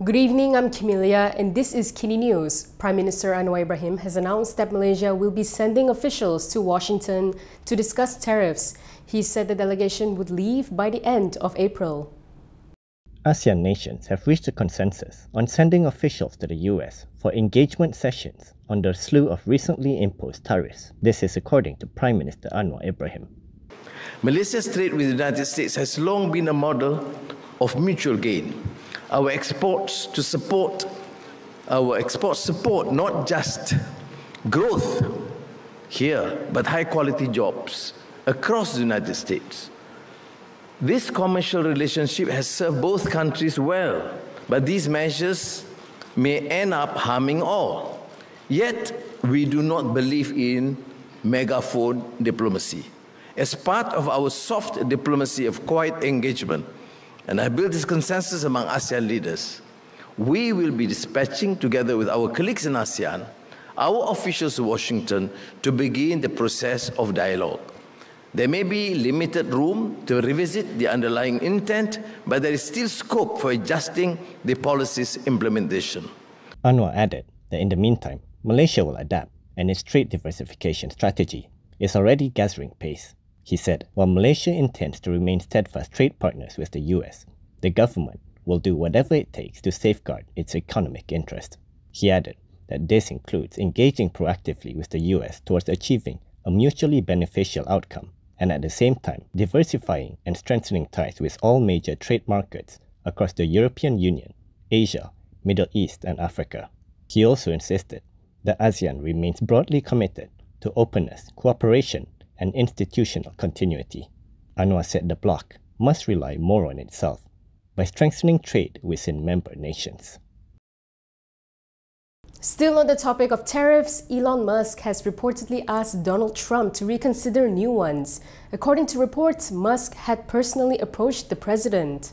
Good evening, I'm Camelia and this is KiniNews. Prime Minister Anwar Ibrahim has announced that Malaysia will be sending officials to Washington to discuss tariffs. He said the delegation would leave by the end of April. ASEAN nations have reached a consensus on sending officials to the US for engagement sessions on the slew of recently imposed tariffs. This is according to Prime Minister Anwar Ibrahim. Malaysia's trade with the United States has long been a model of mutual gain. Our exports support not just growth here, but high-quality jobs across the United States. This commercial relationship has served both countries well, but these measures may end up harming all. Yet, we do not believe in megaphone diplomacy. As part of our soft diplomacy of quiet engagement, and I built this consensus among ASEAN leaders, we will be dispatching, together with our colleagues in ASEAN, our officials to Washington to begin the process of dialogue. There may be limited room to revisit the underlying intent, but there is still scope for adjusting the policy's implementation. Anwar added that in the meantime, Malaysia will adapt, and its trade diversification strategy is already gathering pace. He said, while Malaysia intends to remain steadfast trade partners with the US, the government will do whatever it takes to safeguard its economic interest. He added that this includes engaging proactively with the US towards achieving a mutually beneficial outcome, and at the same time diversifying and strengthening ties with all major trade markets across the European Union, Asia, Middle East and Africa. He also insisted that ASEAN remains broadly committed to openness, cooperation and institutional continuity. Anwar said the bloc must rely more on itself by strengthening trade within member nations. Still on the topic of tariffs, Elon Musk has reportedly asked Donald Trump to reconsider new ones. According to reports, Musk had personally approached the president.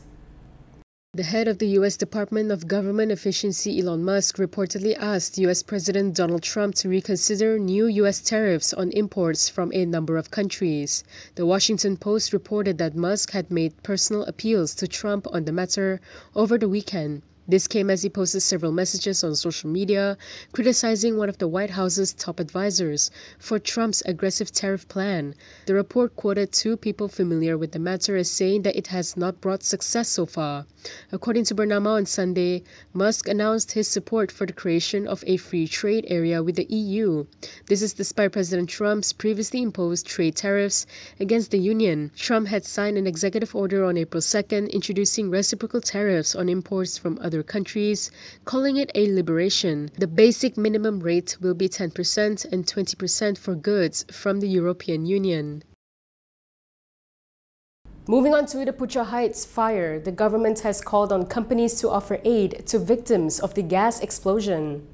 The head of the U.S. Department of Government Efficiency, Elon Musk, reportedly asked U.S. President Donald Trump to reconsider new U.S. tariffs on imports from a number of countries. The Washington Post reported that Musk had made personal appeals to Trump on the matter over the weekend. This came as he posted several messages on social media criticizing one of the White House's top advisors for Trump's aggressive tariff plan. The report quoted two people familiar with the matter as saying that it has not brought success so far. According to Bernama on Sunday, Musk announced his support for the creation of a free trade area with the EU. This is despite President Trump's previously imposed trade tariffs against the Union. Trump had signed an executive order on April 2nd introducing reciprocal tariffs on imports from other countries, calling it a liberation. The basic minimum rate will be 10% and 20% for goods from the European Union. Moving on to the Putra Heights fire, the government has called on companies to offer aid to victims of the gas explosion.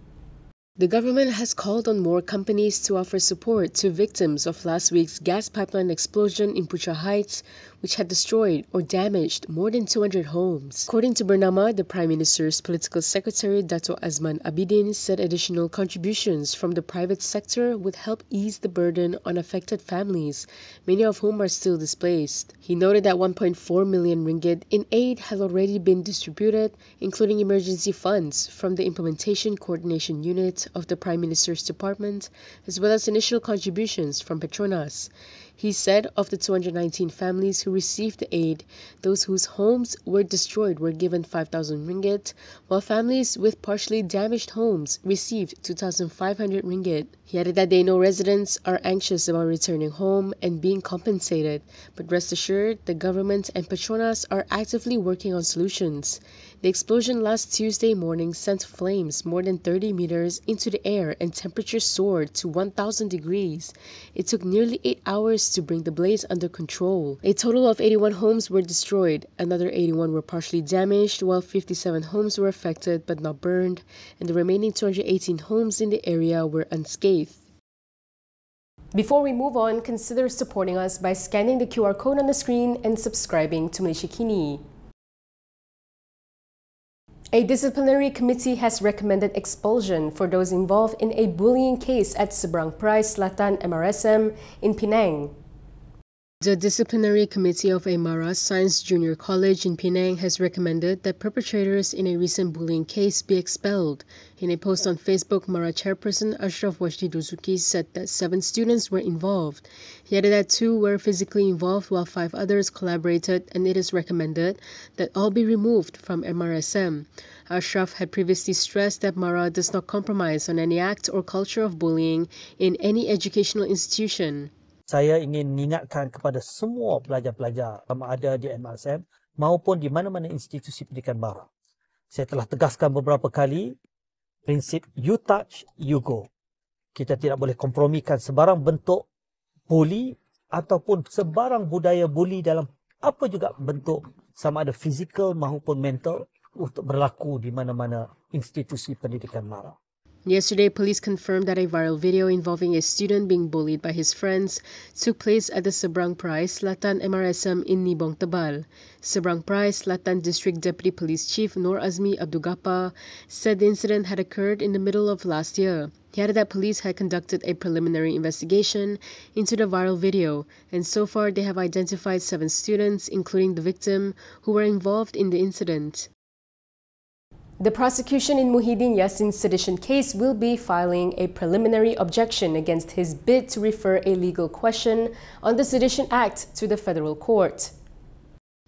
The government has called on more companies to offer support to victims of last week's gas pipeline explosion in Putra Heights, which had destroyed or damaged more than 200 homes. According to Bernama, the Prime Minister's political secretary, Dato' Azman Abidin, said additional contributions from the private sector would help ease the burden on affected families, many of whom are still displaced. He noted that 1.4 million ringgit in aid had already been distributed, including emergency funds from the Implementation Coordination Unit of the Prime Minister's Department, as well as initial contributions from Petronas. He said of the 219 families who received the aid, those whose homes were destroyed were given 5,000 ringgit, while families with partially damaged homes received 2,500 ringgit. He added that they know residents are anxious about returning home and being compensated, but rest assured, the government and Petronas are actively working on solutions. The explosion last Tuesday morning sent flames more than 30 meters into the air and temperatures soared to 1,000 degrees. It took nearly 8 hours to bring the blaze under control. A total of 81 homes were destroyed, another 81 were partially damaged, while 57 homes were affected but not burned, and the remaining 218 homes in the area were unscathed. Before we move on, consider supporting us by scanning the QR code on the screen and subscribing to Malaysia Kini. A disciplinary committee has recommended expulsion for those involved in a bullying case at Seberang Perai Selatan MRSM in Penang. The disciplinary committee of Amara Science Junior College in Penang has recommended that perpetrators in a recent bullying case be expelled. In a post on Facebook, Mara chairperson Ashraf Wajdi Duzuki said that 7 students were involved. He added that 2 were physically involved while 5 others collaborated, and it is recommended that all be removed from MRSM. Ashraf had previously stressed that Mara does not compromise on any act or culture of bullying in any educational institution. Saya ingin mengingatkan kepada semua pelajar-pelajar sama ada di MRSM maupun di mana-mana institusi pendidikan baru. Saya telah tegaskan beberapa kali prinsip you touch, you go. Kita tidak boleh kompromikan sebarang bentuk bully ataupun sebarang budaya bully dalam apa juga bentuk sama ada fizikal maupun mental untuk berlaku di mana-mana institusi pendidikan baru. Yesterday, police confirmed that a viral video involving a student being bullied by his friends took place at the Seberang Perai Selatan MRSM in Nibong Tebal. Seberang Perai Selatan District Deputy Police Chief Nur Azmi Abdul said the incident had occurred in the middle of last year. He added that police had conducted a preliminary investigation into the viral video, and so far they have identified 7 students, including the victim, who were involved in the incident. The prosecution in Muhyiddin Yassin's sedition case will be filing a preliminary objection against his bid to refer a legal question on the Sedition Act to the federal court.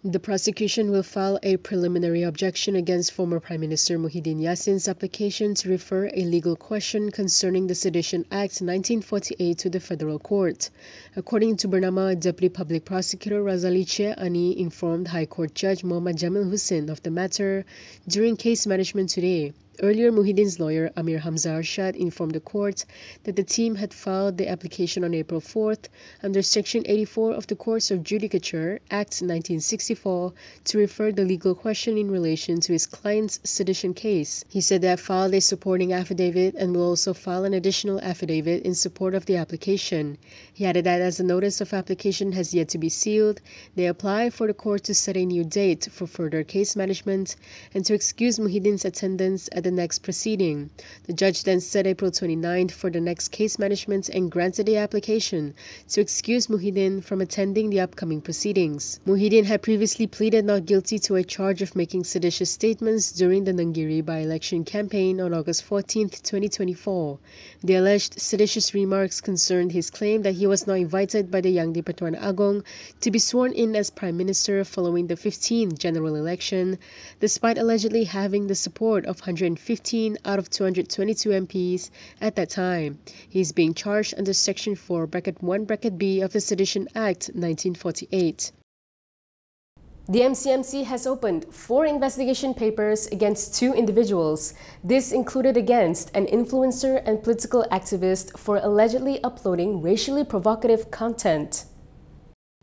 The prosecution will file a preliminary objection against former Prime Minister Muhyiddin Yassin's application to refer a legal question concerning the Sedition Act 1948 to the federal court. According to Bernama Deputy Public Prosecutor Razali Che Ani informed High Court Judge Muhammad Jamil Hussain of the matter during case management today. Earlier, Muhyiddin's lawyer Amir Hamza Arshad informed the court that the team had filed the application on April 4th under Section 84 of the Courts of Judicature, Act 1964, to refer the legal question in relation to his client's sedition case. He said they have filed a supporting affidavit and will also file an additional affidavit in support of the application. He added that as the notice of application has yet to be sealed, they apply for the court to set a new date for further case management and to excuse Muhyiddin's attendance at the next proceeding. The judge then set April 29th for the next case management and granted the application to excuse Muhyiddin from attending the upcoming proceedings. Muhyiddin had previously pleaded not guilty to a charge of making seditious statements during the Nenggiri by-election campaign on August 14th, 2024. The alleged seditious remarks concerned his claim that he was not invited by the Yang di-Pertuan Agong to be sworn in as Prime Minister following the 15th general election, despite allegedly having the support of 115 out of 222 MPs at that time. He is being charged under Section 4(1)(b) of the Sedition Act 1948. The MCMC has opened 4 investigation papers against 2 individuals. This included against an influencer and political activist for allegedly uploading racially provocative content.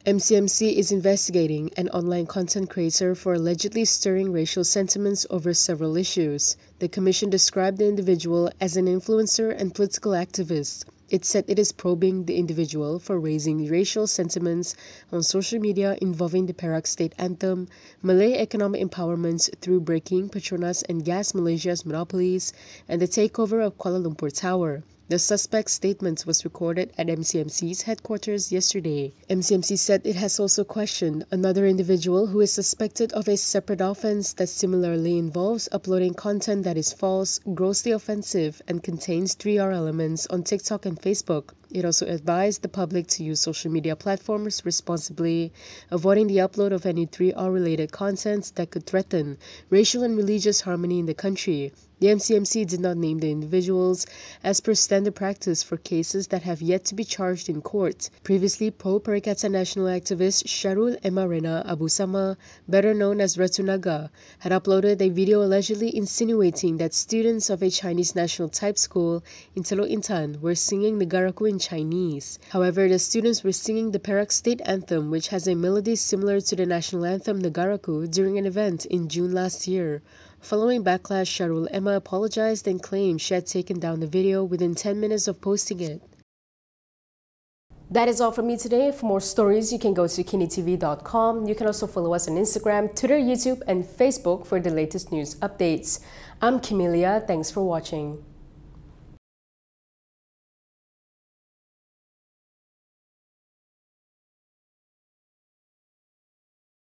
MCMC is investigating an online content creator for allegedly stirring racial sentiments over several issues. The commission described the individual as an influencer and political activist. It said it is probing the individual for raising racial sentiments on social media involving the Perak state anthem, Malay economic empowerment through breaking Petronas and Gas Malaysia's monopolies, and the takeover of Kuala Lumpur Tower. The suspect's statement was recorded at MCMC's headquarters yesterday. MCMC said it has also questioned another individual who is suspected of a separate offense that similarly involves uploading content that is false, grossly offensive, and contains 3R elements on TikTok and Facebook. It also advised the public to use social media platforms responsibly, avoiding the upload of any 3R-related content that could threaten racial and religious harmony in the country. The MCMC did not name the individuals as per standard practice for cases that have yet to be charged in court. Previously, pro-Perikatan national activist Syarul Emarena Abu Sama, better known as Ratunaga, had uploaded a video allegedly insinuating that students of a Chinese national type school in Teluk Intan were singing Negaraku in Chinese. However, the students were singing the Perak state anthem, which has a melody similar to the national anthem Negaraku, during an event in June last year. Following backlash, Syarul Emma apologized and claimed she had taken down the video within 10 minutes of posting it. That is all from me today. For more stories, you can go to KiniTv.com. You can also follow us on Instagram, Twitter, YouTube, and Facebook for the latest news updates. I'm Camelia. Thanks for watching.